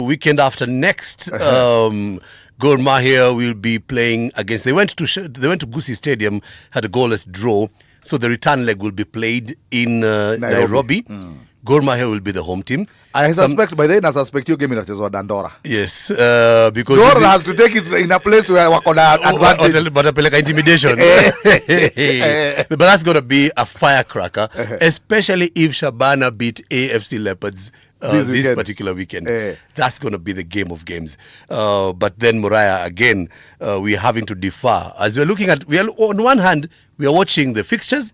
Weekend after next, Gor Mahia will be playing against. They went to Gusii Stadium, had a goalless draw, so the return leg will be played in Nairobi. Gor Mahia will be the home team. I suspect by then, I suspect you game inachezwa Dandora. Yes, because Gor has to take it in a place where wako na advantage. But apeleka intimidation. But that's going to be a firecracker, especially if Shabana beat AFC Leopards this particular weekend. That's going to be the game of games. But then Moriah, again, we're having to defer. As we're looking at, on one hand, we are watching the fixtures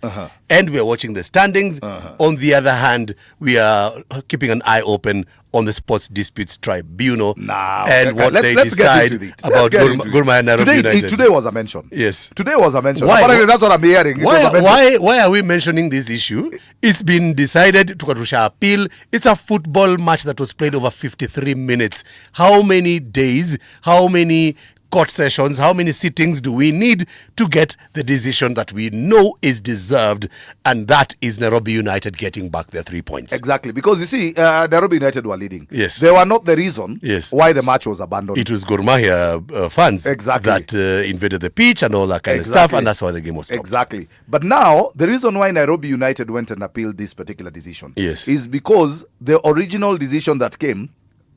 and we are watching the standings. On the other hand, we are keeping an eye open on the Sports Disputes Tribunal and what they decide about Gor Mahia and Nairobi United. Today was a mention. Yes. Today was a mention. Why? That's what I'm hearing. Why are we mentioning this issue? It's been decided to Katusha appeal. It's a football match that was played over 53 minutes. How many days? How many court sessions, how many sittings do we need to get the decision that we know is deserved, and that is Nairobi United getting back their 3 points? Exactly, because you see, Nairobi United were leading. Yes. They were not the reason why the match was abandoned. It was Gor Mahia fans that invaded the pitch and all that kind of stuff, and that's why the game was stopped. Exactly. But now, the reason why Nairobi United went and appealed this particular decision is because the original decision that came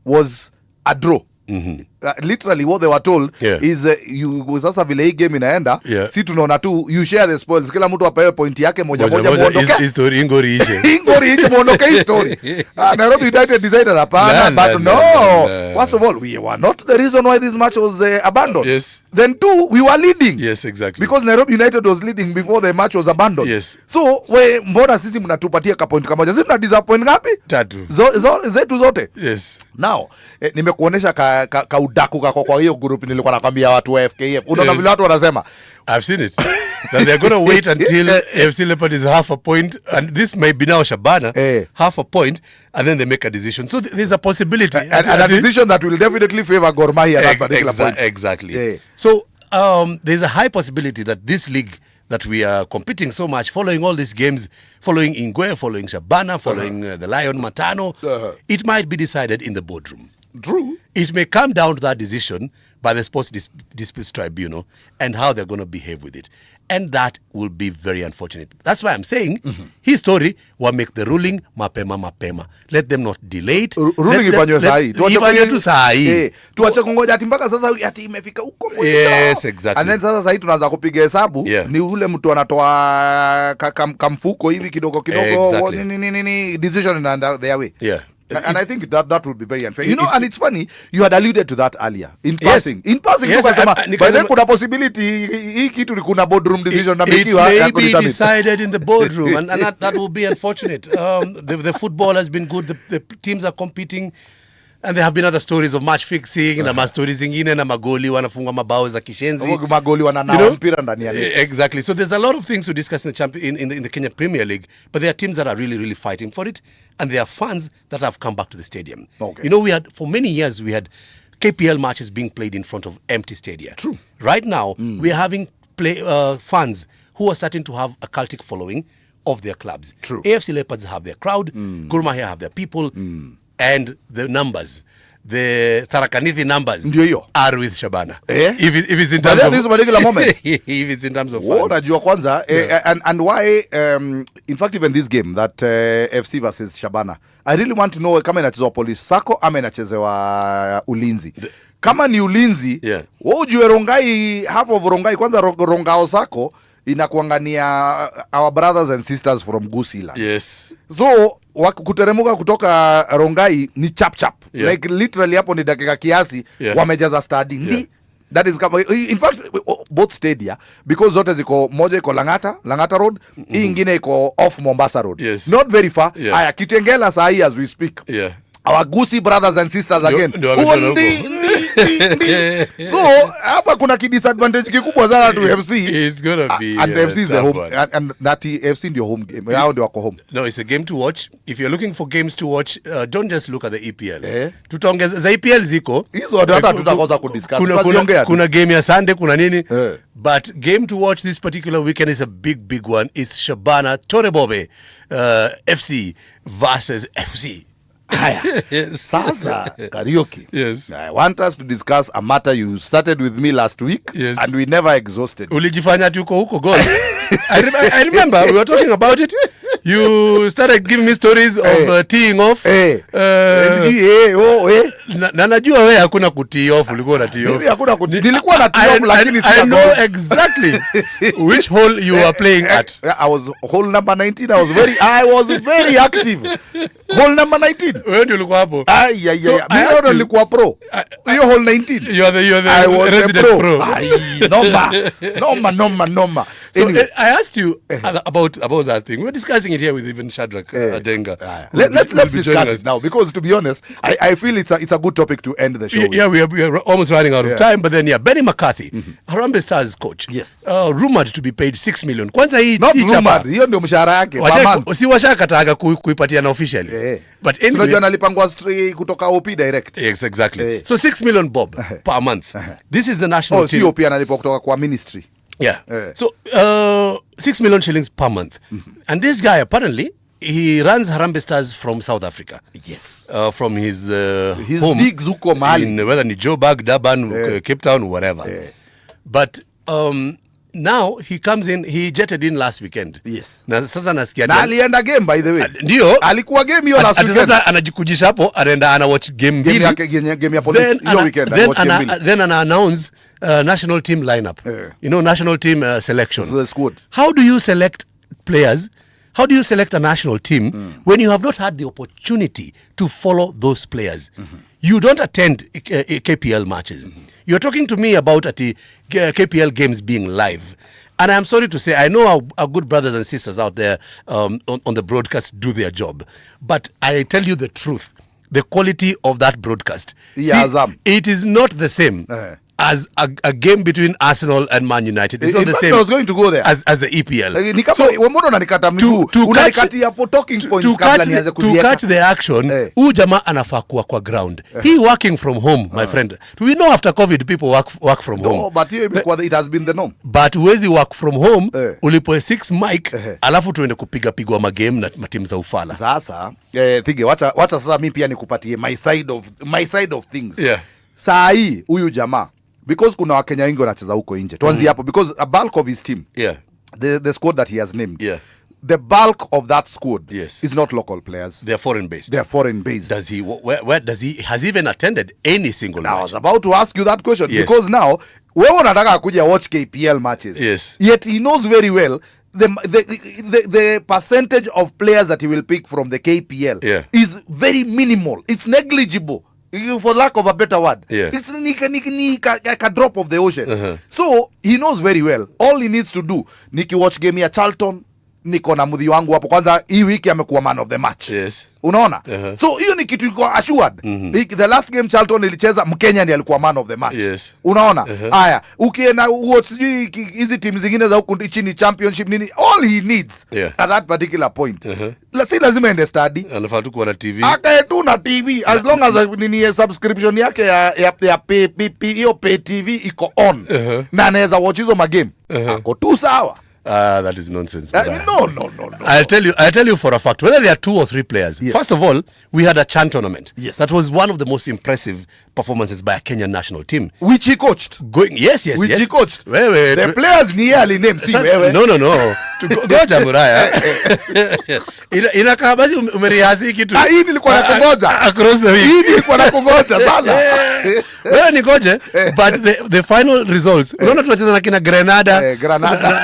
was a draw. Literally what they were told is you sasa vile hii game inaenda si tunaona tu you share the spoils, kila mtu apewe point yake moja muondoke history ingori iche muondoke history. Nairobi United decided hapana, but no. First of all, we were not the reason why this match was abandoned. Then two, we were leading. Yes, exactly. Because Nairobi United was leading before the match was abandoned. So we mbona sisi mnatupatia ka point kamoja? Sisi tuna disappoint ngapi? 3 zetu zote. Now nimekuonesha ka udaku kwa hiyo group nilikuwa nakwambia watu wa FKF. Unaona vile watu wanasema. I've seen it. That they're going to wait until AFC Leopard is half a point, and this may be now Shabana, half a point, and then they make a decision. So there's a possibility. And a decision that will definitely favor Gor Mahia at that particular point. Exactly. So there's a high possibility that this league that we are competing so much, following all these games, following Ingwe, following Shabana, following the Lion Matano, it might be decided in the boardroom. True. It may come down to that decision by the Sports Disputes Tribunal and how they're going to behave with it. And that will be very unfortunate. That's why I'm saying his story will make the ruling mapema. Let them not delay it. Ruling ifanywe sahi. Ifanywe tu sahi. Tuache kungoja ati mpaka sasa ati imefika huko mwisho. Yes, exactly. And then sasa sahi tunaanza kupiga hesabu ni ule mtu anatoa kamfuko hivi kidogo nini decision and their way. And I think that would be very unfair. And it's funny, you had alluded to that earlier. In passing. But then kuna possibility, hii kitu ni kuna boardroom decision. It may be decided in the boardroom, and that will be unfortunate. The football has been good, the teams are competing, and there have been other stories of match fixing, na stories zingine na magoli wanafunga mabao za kishenzi. Magoli wananawa mpira ndani ya net. Exactly. So there's a lot of things to discuss in the Kenya Premier League, but there are teams that are really, really fighting for it, and there are fans that have come back to the stadium. We had, for many years, we had KPL matches being played in front of empty stadia. True. Right now, we are having fans who are starting to have a cultic following of their clubs. True. AFC Leopards have their crowd, Gor Mahia have their people, and the numbers, the Tharakanithi numbers are with Shabana. If it's in terms of this particular moment. If it's in terms of unajua kwanza and why in fact even this game that FC versus Shabana, I really want to know kama inachezewa Police Sacco ama inachezewa Ulinzi. Kama ni Ulinzi, wewe ujue Rongai, half of Rongai kwanza Rongao Sacco inakuangania our brothers and sisters from Gusii. Yes. So kuteremuka kutoka Rongai ni chap like literally hapo ni dakika kiasi wamejaza stadi. That is in fact both stadia, because zote ziko moja iko Langata Road, hii ingine iko off Mombasa Road. Not very far. Aya Kitengela sahi as we speak. Our Gusii brothers and sisters again. So hapa kuna disadvantage kikubwa sana to FC. It's gonna be and FC is the home and Nati FC ndio home game. Hao ndio wako home. No, it's a game to watch. If you're looking for games to watch, don't just look at the EPL. Tutaongeza za EPL ziko. Hizo hata tutakosa kudiscuss. Kuna game ya Sunday, kuna nini? But game to watch this particular weekend is a big one. It's Shabana Torebobe FC versus FC. Haya. Yes. Sasa Karaoke. Yes. I want us to discuss a matter you started with me last week. Yes. And we never exhausted. Ulijifanya ati uko huko goal. I remember we were talking about it. You started giving me stories of teeing off. Na najua wewe hakuna kutii off, ulikuwa na tee off. Mimi hakuna kutii. Nilikuwa na tee off lakini I know exactly which hole you were playing at. I was hole number 19. I was very active. Hole number 19. Wewe ndio ulikuwa hapo. Mimi ndo nilikuwa pro. Hiyo hole 19. You are the I was resident pro. Noma. So Anyway. I asked you about that thing. We're discussing it here with even Shadrach Adenga. Let's discuss it now, because to be honest, I feel it's a good topic to end the show with. Yeah, we are almost running out of time, but then Benny McCarthy, Harambee Stars coach. Yes. Rumored to be paid 6 million. Kwanza Not rumored, hiyo ndio mshahara yake per month. Si washakataga kuipatia na officially. But anyway, unajua analipangwa straight kutoka OP direct. Yes, exactly. So 6 million bob per month. This is the national team. OP analipwa kutoka kwa ministry. Yeah. So 6 million shillings per month. And this guy apparently he runs Harambee Stars from South Africa. Yes. From his home digs huko mahali. In whether ni Joburg, Durban, Cape Town, whatever. But now he comes in, he jetted in last weekend. Yes. Na sasa nasikia na alienda game by the way. Ndio. Alikuwa game hiyo last weekend. Sasa anajikujisha hapo, anaenda ana watch game mbili. Game ya police hiyo weekend. Then ana announce national team lineup. You know, national team selection. So it's good. How do you select players? How do you select a national team when you have not had the opportunity to follow those players? You don't attend KPL matches. You're talking to me about KPL games being live. And I'm sorry to say, I know our good brothers and sisters out there on the broadcast do their job. But I tell you the truth, the quality of that broadcast, it is not the same as a game between Arsenal and Man United. It's not the same. I was going to go there. As the EPL. To catch the action, jamaa anafaa kuwa kwa ground. He working from home, my friend. We know after COVID people work from home. No, but it has been the norm. But huwezi work from home, ulipoe 6 mic, alafu tuende pigwa magame na matimu za ufala. Sasa, thige, wacha sasa mimi pia nikupatie my side of things. Yeah. Saa hii huyu jamaa, because kuna Wakenya wengi wanacheza huko nje. Tuanzie hapo, because a bulk of his team, the squad that he has named, the bulk of that squad is not local players. They are foreign based. Does he? Where does he? Has he even attended any single match? I was about to ask you that question, because now wewe unataka kuja watch KPL matches. Yes. Yet he knows very well the percentage of players that he will pick from the KPL is very minimal. It's negligible. For lack of a better word, it's like a drop of the ocean. So he knows very well. All he needs to do, watch game ya Charlton, niko na mudhi wangu hapo. Kwanza hii wiki amekuwa man of the match. Unaona? So hiyo ni kitu iko assured. The last game Charlton ilicheza, Mkenya ndiye alikuwa man of the match. Unaona? Haya, ukienda watch hizi timu zingine za huko chini championship nini, all he needs at that particular point. Si lazima ende study. Anafaa tu kuwa na TV. Akae tu na TV as long as nini subscription yake ya pay TV iko on. Na anaweza watch hizo magame. Ako tu sawa. That is nonsense. No. I'll tell you for a fact, whether there are 2 or 3 players. First of all, we had a CHAN tournament. That was one of the most impressive performances by a Kenyan national team. Which he coached. Yes. Which he coached. The players ni yeye aliname, si wewe. No. Goja Muraya. Inakaa basi umerihazi kitu. Hii nilikuwa nakungoja. Across the week. Hii nilikuwa nakungoja sana. Wewe ni goje, but the final results. Unaona tunacheza na kina Grenada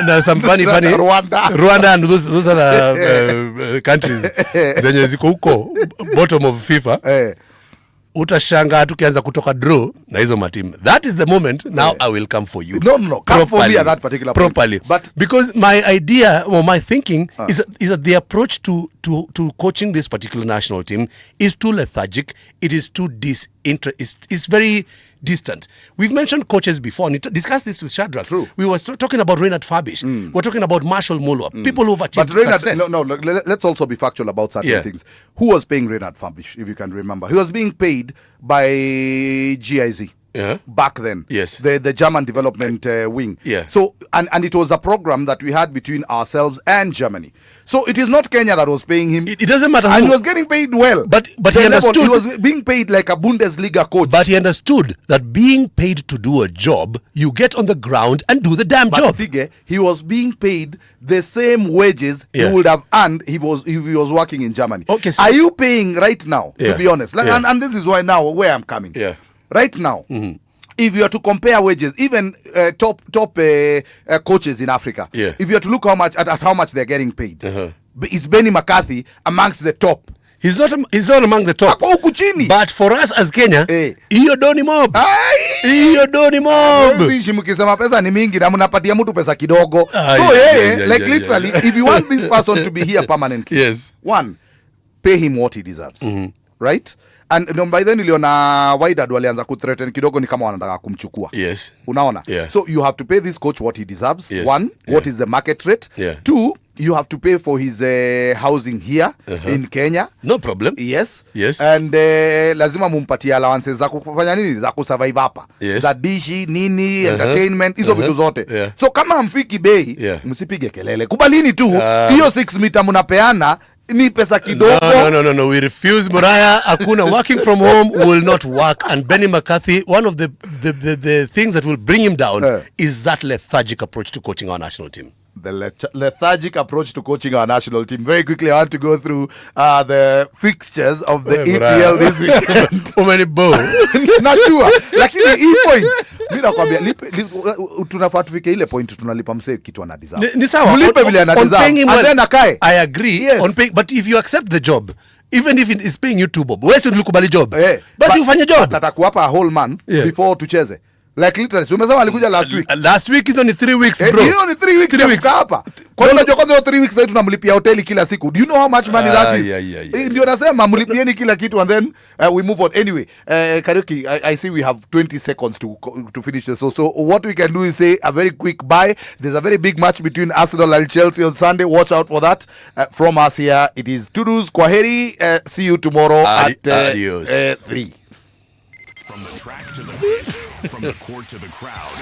na some funny Rwanda and those other countries zenye ziko huko bottom of FIFA. Utashangaa tukianza kutoka draw na hizo matimu. That is the moment now I will come for you. No, come for me at that particular point. Properly. But because my idea or my thinking is that the approach to coaching this particular national team is too lethargic. It is too it's very distant. We've mentioned coaches before, and discussed this with Shadrach. True. We were talking about Reinhard Fabish. We're talking about Marshall Mulwa. People who've achieved success. Let's also be factual about certain things. Who was paying Reinhard Fabish, if you can remember? He was being paid by GIZ. back then. Yes. The German development wing. Yeah. So, and it was a program that we had between ourselves and Germany. So it is not Kenya that was paying him. It doesn't matter. And he was getting paid well. But he understood. He was being paid like a Bundesliga coach. But he understood that being paid to do a job, you get on the ground and do the damn job. But he was being paid the same wages he would have earned if he was working in Germany. Okay, so are you paying right now, to be honest? Like, and this is why now where I'm coming. Yeah. Right now, if you are to compare wages, even top coaches in Africa, if you are to look at how much they're getting paid, is Benny McCarthy amongst the top? He's not among the top. But for us as Kenya, hiyo doni mob. Hiyo doni mob. Mkisema pesa ni mingi na mnapatia mtu pesa kidogo. Like literally, if you want this person to be here permanently, one, pay him what he deserves. Right? And by then niliona Wydad walianza kuthreaten kidogo ni kama wanataka kumchukua. Unaona? So you have to pay this coach what he deserves. One, what is the market rate? Two, you have to pay for his housing here in Kenya. No problem. Yes. And lazima mumpatie allowances za kufanya nini? Za kusurvive hapa. Za dishi, nini, entertainment, hizo vitu zote. So kama hamfiki bei, msipige kelele. Kubalini tu, hiyo 6 meter mnapeana ni pesa kidogo. No. We refuse. Moraya, Akuna working from home will not work. And Benny McCarthy, one of the things that will bring him down is that lethargic approach to coaching our national team. The lethargic approach to coaching our national team. Very quickly, I want to go through the fixtures of the EPL this weekend. Najua, lakini hii point mimi nakwambia tunafaa tufike ile point tunalipa msee kitu ana deserve. Ni sawa. Mlipe vile ana deserve. And then akae. I agree on paying, but if you accept the job, even if it is paying you 2 bob, wewe si ulikubali job. Basi ufanye job. Atakuwapa a whole month before tucheze. Like literally, umesema alikuja last week. Last week is only 3 weeks, bro. Hiyo ni 3 weeks kukaa hapa. Kwa nini unajua kwanza 3 weeks sasa tunamlipia hoteli kila siku? Do you know how much money that is? Ndio nasema mlipieni kila kitu and then we move on. Anyway, Karaoke, I see we have 20 seconds to finish this. So what we can do is say a very quick bye. There's a very big match between Arsenal and Chelsea on Sunday. Watch out for that. From us here, it is Tudus Kwaheri. See you tomorrow at 3. From the track to the pitch, from the court to the crowd.